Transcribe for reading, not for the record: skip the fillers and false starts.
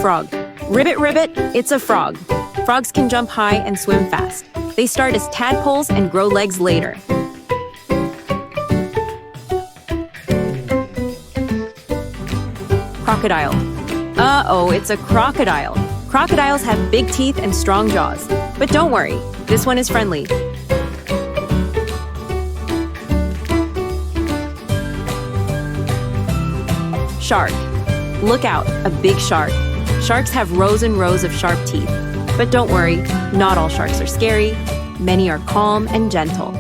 Frog. Ribbit, ribbit, it's a frog. Frogs can jump high and swim fast. They start as tadpoles and grow legs later. Crocodile. Uh-oh, it's a crocodile. Crocodiles have big teeth and strong jaws. But don't worry, this one is friendly. Shark. Look out, a big shark. Sharks have rows and rows of sharp teeth. But don't worry, not all sharks are scary. Many are calm and gentle.